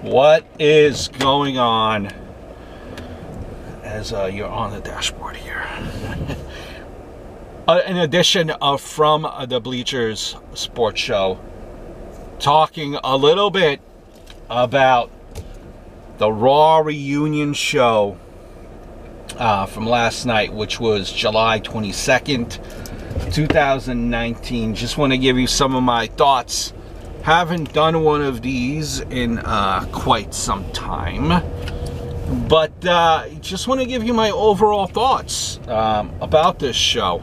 What is going on? As you're on the dashboard here. An edition of From the Bleachers Sports Show, talking a little bit about the Raw Reunion Show from last night, which was July 22nd, 2019. Just want to give you some of my thoughts. Haven't done one of these in quite some time, but just want to give you my overall thoughts about this show.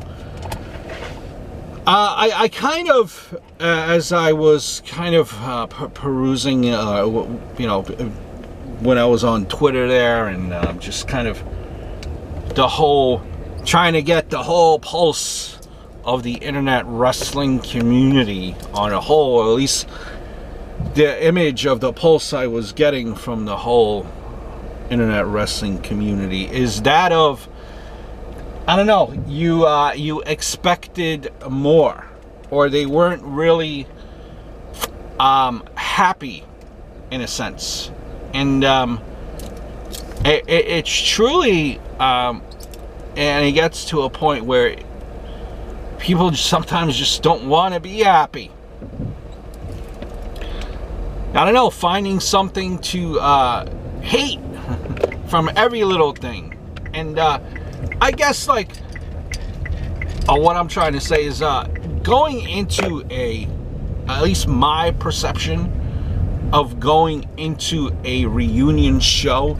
I kind of, as I was kind of perusing, you know, when I was on Twitter there, and just kind of trying to get the whole pulse of the internet wrestling community on a whole, or at least the image of the pulse I was getting from the whole internet wrestling community is that of, I don't know, you expected more, or they weren't really happy in a sense, and it's truly and it gets to a point where people sometimes just don't want to be happy. I don't know, finding something to hate from every little thing. And I guess, like, what I'm trying to say is going into at least my perception of going into a reunion show.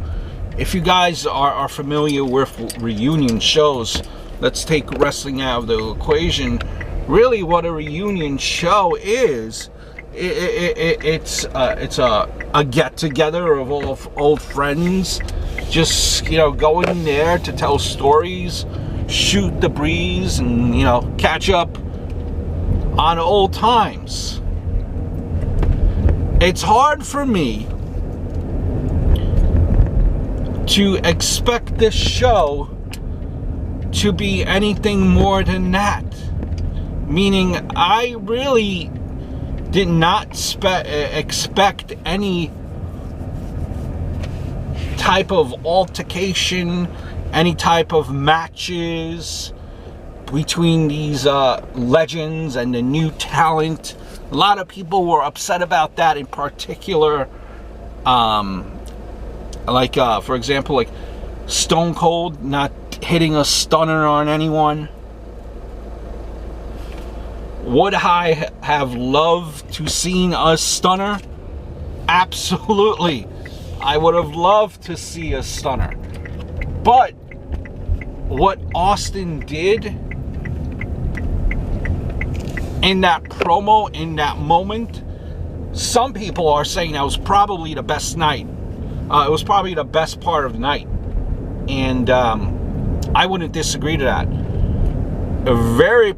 If you guys are familiar with reunion shows, let's take wrestling out of the equation. Really, what a reunion show is, it's a get together of all old friends, just, you know, going there to tell stories, shoot the breeze, and, you know, catch up on old times. It's hard for me to expect this show to be anything more than that. Meaning, I really did not expect any type of altercation, any type of matches between these legends and the new talent. A lot of people were upset about that in particular. Like, for example, like Stone Cold not hitting a stunner on anyone. Would I have loved to seen a stunner? Absolutely. I would have loved to see a stunner. But what Austin did in that promo, in that moment, some people are saying that was probably the best night. It was probably the best part of the night. And I wouldn't disagree to that. Very,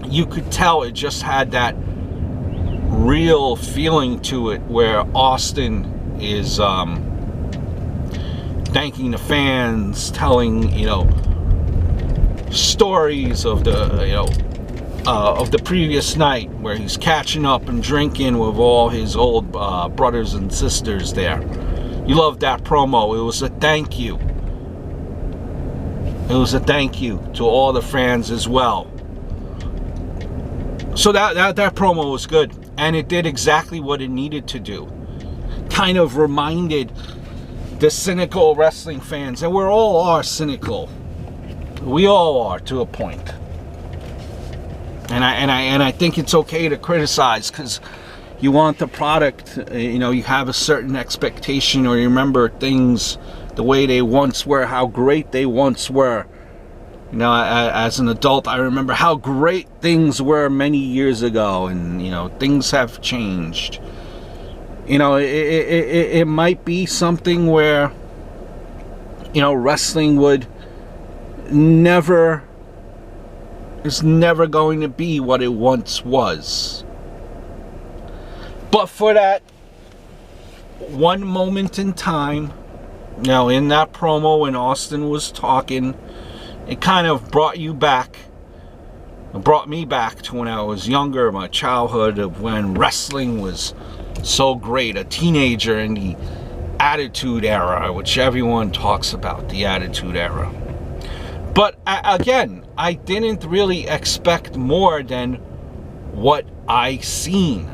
you could tell it just had that real feeling to it, where Austin is thanking the fans, telling, you know, stories of the previous night, where he's catching up and drinking with all his old brothers and sisters there. You loved that promo. It was a thank you. It was a thank you to all the fans as well. So that promo was good, and it did exactly what it needed to do. Kind of reminded the cynical wrestling fans, and we all are cynical. We all are, to a point. And I think it's okay to criticize, because you want the product, you know, you have a certain expectation, or you remember things the way they once were, how great they once were. You know, as an adult, I remember how great things were many years ago, and, you know, things have changed. You know, it might be something where, you know, wrestling is never going to be what it once was. But for that one moment in time, you know, in that promo when Austin was talking, it kind of brought you back It brought me back to when I was younger, my childhood, of when wrestling was so great. A teenager in the Attitude Era, which everyone talks about, the Attitude Era. But again, I didn't really expect more than what I seen.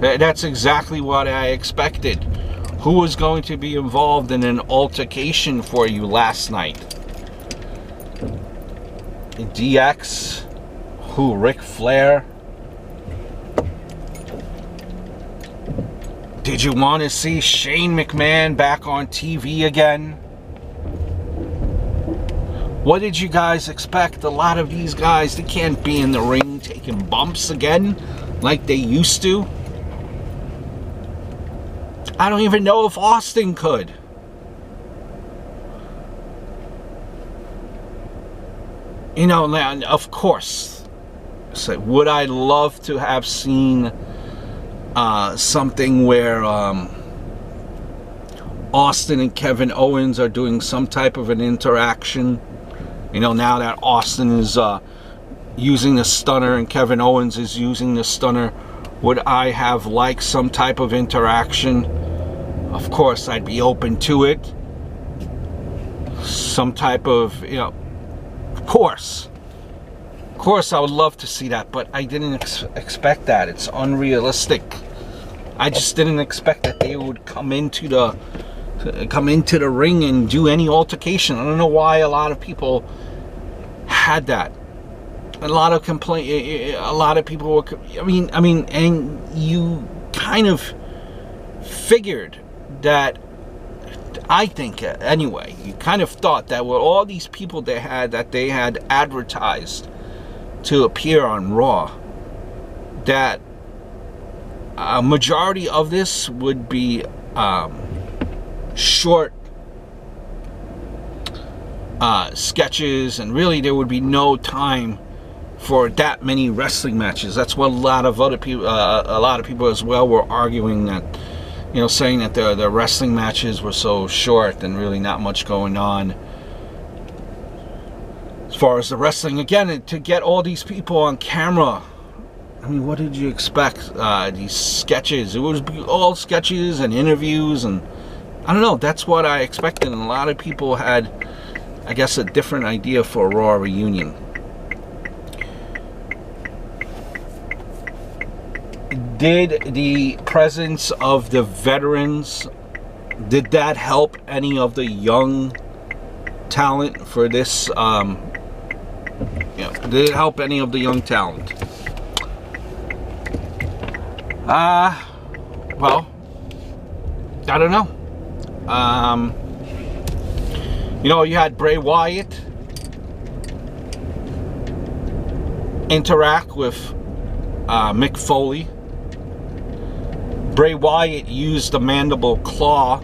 That's exactly what I expected. Who was going to be involved in an altercation for you last night? DX? Who? Ric Flair? Did you want to see Shane McMahon back on TV again? What did you guys expect? A lot of these guys, they can't be in the ring taking bumps again like they used to. I don't even know if Austin could. You know, of course, so would I love to have seen something where Austin and Kevin Owens are doing some type of an interaction? You know, now that Austin is using the stunner and Kevin Owens is using the stunner, would I have liked some type of interaction? Of course, I'd be open to it. Some type of, you know, of course, I would love to see that, but I didn't expect that. It's unrealistic. I just didn't expect that they would come into the ring and do any altercation. I don't know why a lot of people had that. A lot of people were. I mean, and you kind of figured that. I think, anyway, you kind of thought that with all these people they had advertised to appear on Raw, that a majority of this would be short sketches, and really there would be no time for that many wrestling matches. That's what a lot of people as well were arguing, that, you know, saying that the wrestling matches were so short and really not much going on. As far as the wrestling, again, to get all these people on camera, I mean, what did you expect? These sketches, it would be all sketches and interviews, and I don't know, that's what I expected, and a lot of people had, I guess, a different idea for a Raw reunion. Did the presence of the veterans, did that help any of the young talent for this? Did it help any of the young talent? Well, I don't know. You know, you had Bray Wyatt interact with Mick Foley. Bray Wyatt used the mandible claw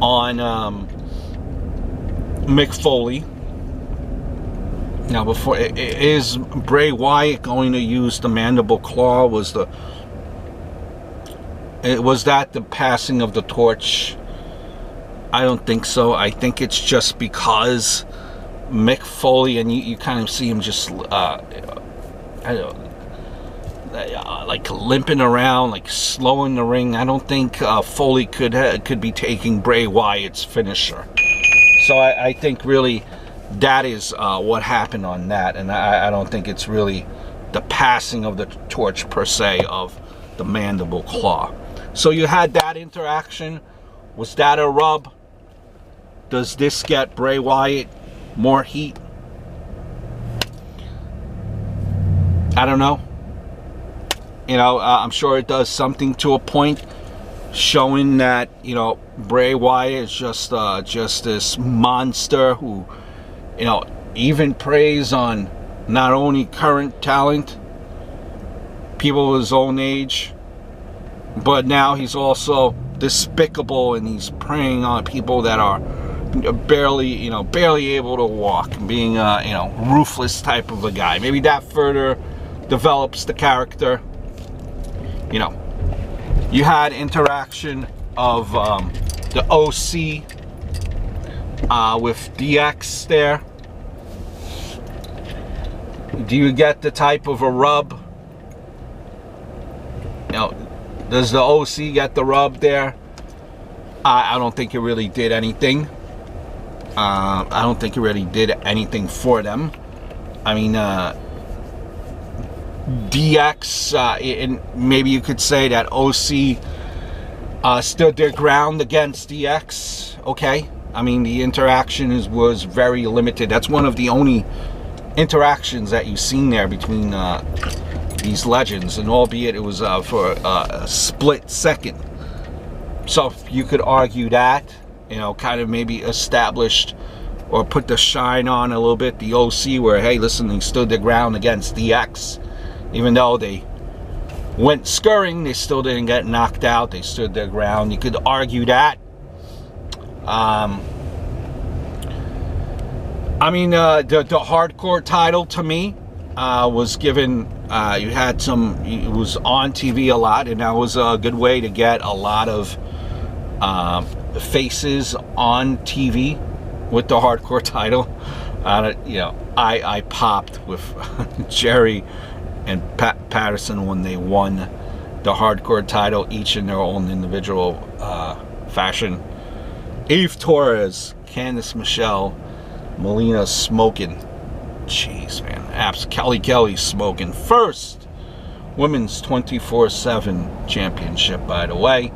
on Mick Foley. Now, before, is Bray Wyatt going to use the mandible claw? Was that the passing of the torch? I don't think so. I think it's just because Mick Foley, and you kind of see him just like limping around, like slow in the ring. I don't think Foley could be taking Bray Wyatt's finisher. So I think really that is what happened on that, and I don't think it's really the passing of the torch per se of the mandible claw. So you had that interaction. Was that a rub? Does this get Bray Wyatt more heat? I don't know. You know, I'm sure it does something to a point, showing that, you know, Bray Wyatt is just this monster who, you know, even preys on not only current talent, people of his own age, but now he's also despicable, and he's preying on people that are barely able to walk, being ruthless type of a guy. Maybe that further develops the character. You know, you had interaction of the OC with DX there. Do you get the type of a rub? You know, does the OC get the rub there? I don't think it really did anything. I don't think it really did anything for them. I mean, DX, and maybe you could say that OC stood their ground against DX. Okay, I mean, the interaction was very limited. That's one of the only interactions that you've seen there between these legends, and albeit it was for a split second. So you could argue that, you know, kind of maybe established or put the shine on a little bit the OC, where, hey, listen, they stood their ground against DX. Even though they went scurrying, they still didn't get knocked out. They stood their ground. You could argue that. I mean, the hardcore title to me was given, you had some, it was on TV a lot, and that was a good way to get a lot of faces on TV with the hardcore title. You know, I popped with Jerry and Patterson when they won the hardcore title, each in their own individual fashion. Eve Torres, Candice Michelle, Melina smoking. Jeez, man. Kelly smoking. First women's 24/7 championship, by the way.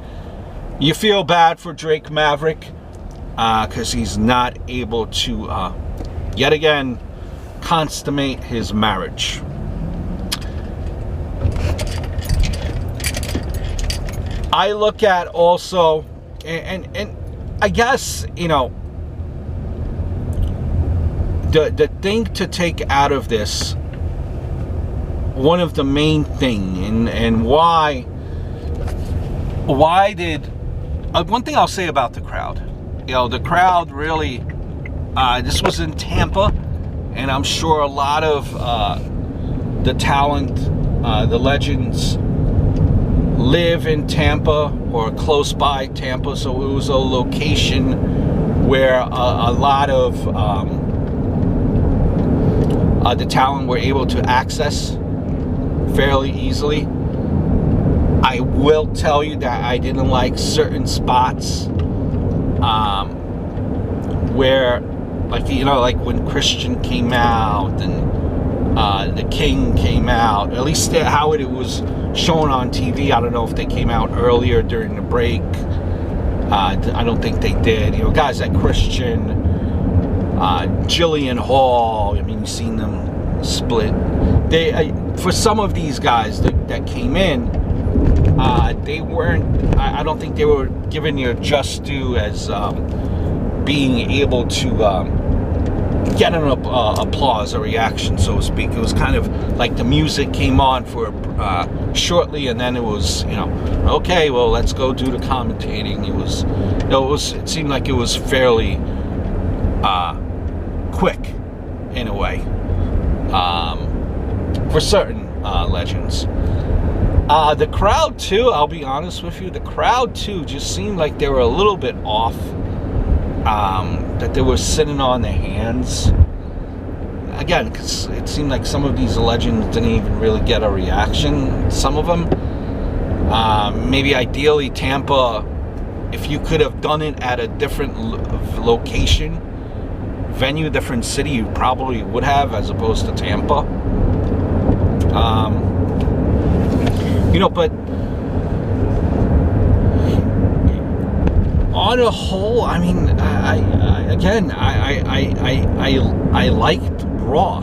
You feel bad for Drake Maverick because he's not able to, yet again, consummate his marriage. I look at also, and I guess, you know, the thing to take out of this, one of the main thing, and why did, one thing I'll say about the crowd, you know, the crowd really, this was in Tampa, and I'm sure a lot of the talent, the legends, live in Tampa or close by Tampa, so it was a location where a lot of the talent were able to access fairly easily. I will tell you that I didn't like certain spots where, like, you know, like when Christian came out and the King came out, at least how it was shown on TV. I don't know if they came out earlier during the break. I don't think they did. You know, guys like Christian, Jillian Hall, I mean, you've seen them split. They, for some of these guys that came in, they weren't, I don't think they were given their just due as being able to get an applause, a reaction, so to speak. It was kind of like the music came on for shortly, and then it was, you know, okay, well, let's go do the commentating. It was, you know, it seemed like it was fairly quick in a way for certain legends. The crowd too, I'll be honest with you, the crowd too just seemed like they were a little bit off, that they were sitting on their hands. Again, because it seemed like some of these legends didn't even really get a reaction, some of them. Maybe ideally Tampa, if you could have done it at a different location, venue, different city, you probably would have, as opposed to Tampa. You know, but on a whole, I mean, I liked Raw.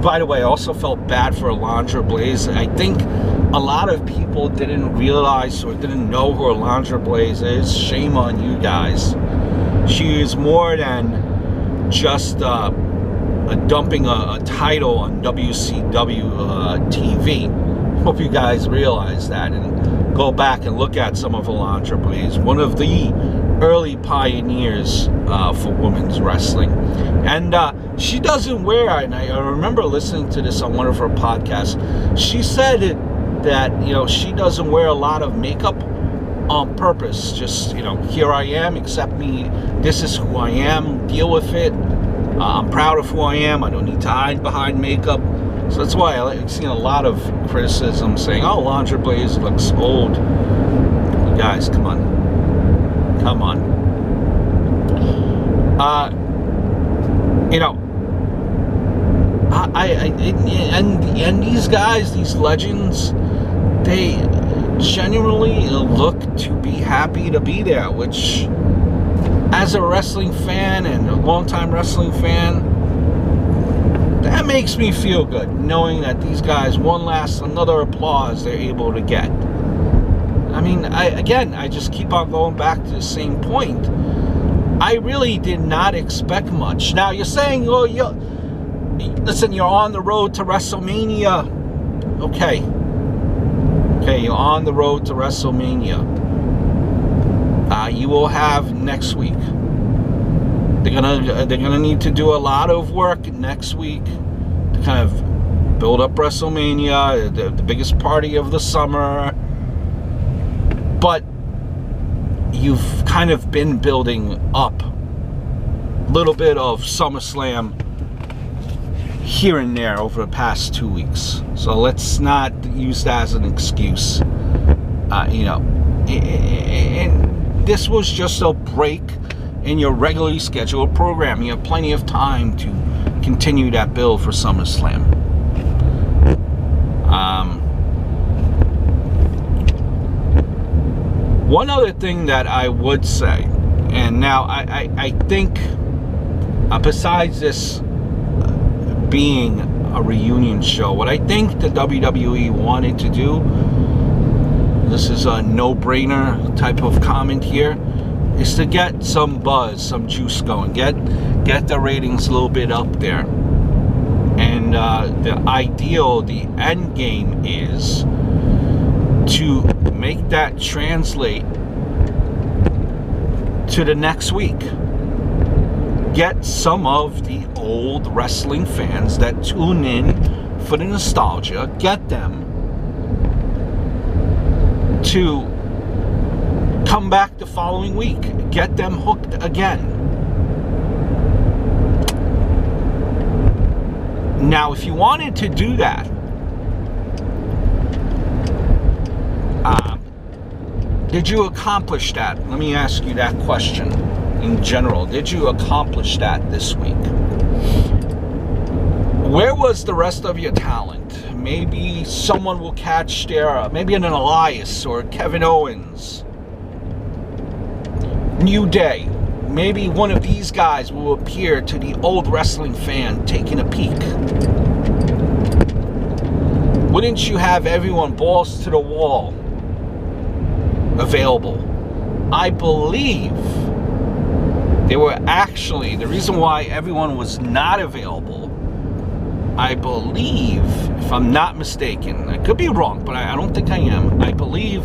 By the way, I also felt bad for Lauretta Blaze. I think a lot of people didn't realize or didn't know who Lauretta Blaze is. Shame on you guys. She is more than just dumping a title on WCW TV. Hope you guys realize that and go back and look at some of Lauretta Blaze, one of the early pioneers for women's wrestling. And she doesn't wear, and I remember listening to this on one of her podcasts, she said that, you know, she doesn't wear a lot of makeup on purpose. Just, you know, here I am, accept me, this is who I am, deal with it. I'm proud of who I am. I don't need to hide behind makeup. So that's why I've seen a lot of criticism saying, oh, Lauretta Blaze looks old. You guys, come on. Come on. You know, and these guys, these legends, they genuinely look to be happy to be there, which, as a wrestling fan and a longtime wrestling fan, that makes me feel good, knowing that these guys, another applause they're able to get. I mean, I just keep on going back to the same point. I really did not expect much. Now, you're saying, oh, listen, you're on the road to WrestleMania. Okay, you're on the road to WrestleMania. You will have next week. They're gonna need to do a lot of work next week to kind of build up WrestleMania, the biggest party of the summer. But you've kind of been building up a little bit of SummerSlam here and there over the past 2 weeks. So let's not use that as an excuse. You know, and this was just a break in your regularly scheduled program. You have plenty of time to continue that build for SummerSlam. One other thing that I would say, and now I think, besides this being a reunion show, what I think the WWE wanted to do, this is a no-brainer type of comment here, is to get some buzz, some juice going, get the ratings a little bit up there. And the end game is to make that translate to the next week. Get some of the old wrestling fans that tune in for the nostalgia, get them to come back the following week, get them hooked again. Now, if you wanted to do that, did you accomplish that? Let me ask you that question in general. Did you accomplish that this week? Where was the rest of your talent? Maybe someone will catch their, maybe an Elias or Kevin Owens. New Day. Maybe one of these guys will appear to the old wrestling fan taking a peek. Wouldn't you have everyone balls to the wall available? I believe they were actually, the reason why everyone was not available, I believe, if I'm not mistaken, I could be wrong, but I don't think I am, I believe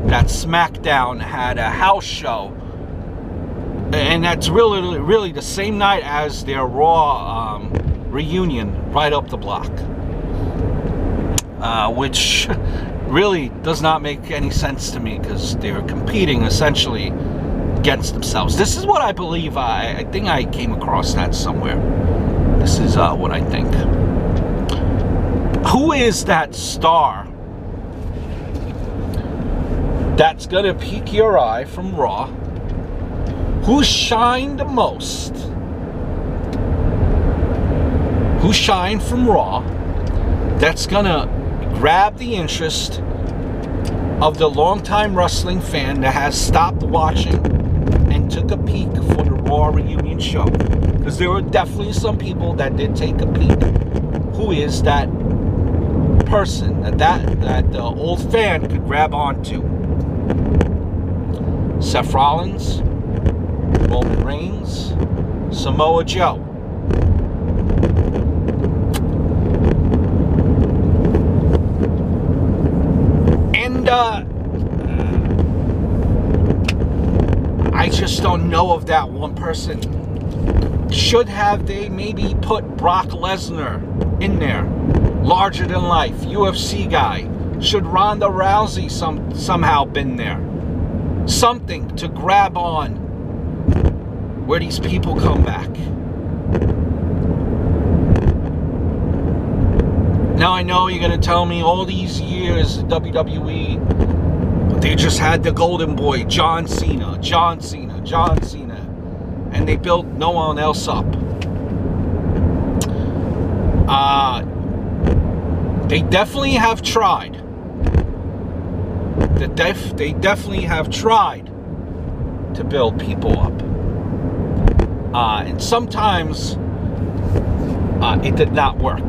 that Smackdown had a house show, and that's really the same night as their Raw reunion right up the block, which really does not make any sense to me, because they're competing essentially against themselves. This is what I believe. I think I came across that somewhere. This is what I think. Who is that star that's gonna pique your eye from Raw? Who shined the most? Who shined from Raw that's gonna grab the interest of the longtime wrestling fan that has stopped watching and took a peek for the Raw reunion show? Because there were definitely some people that did take a peek. Who is that person that the old fan could grab onto? Seth Rollins, Roman Reigns, Samoa Joe. And I just don't know of that one person. Should have they maybe put Brock Lesnar in there? Larger than life, UFC guy. Should Ronda Rousey somehow been there? Something to grab on where these people come back. Now I know you're going to tell me all these years WWE, they just had the golden boy, John Cena, and they built no one else up. They definitely have tried. They definitely have tried to build people up. And sometimes it did not work.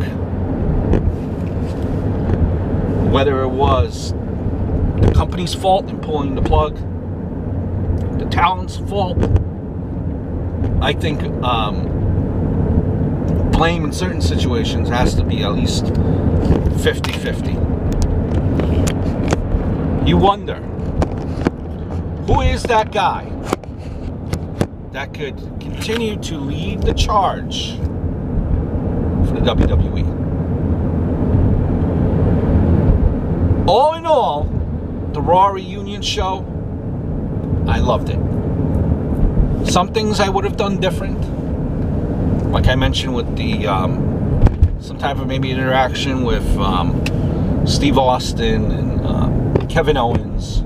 Whether it was the company's fault in pulling the plug, the talent's fault, I think blame in certain situations has to be at least 50-50. You wonder, who is that guy that could continue to lead the charge for the WWE? All in all, the Raw Reunion Show, I loved it. Some things I would have done different. Like I mentioned with the, some type of maybe interaction with Steve Austin and Kevin Owens.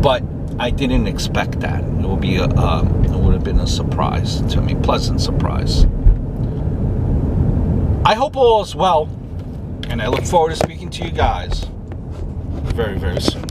But I didn't expect that. It would have been a surprise to me, pleasant surprise. I hope all is well, and I look forward to speaking to you guys very, very soon.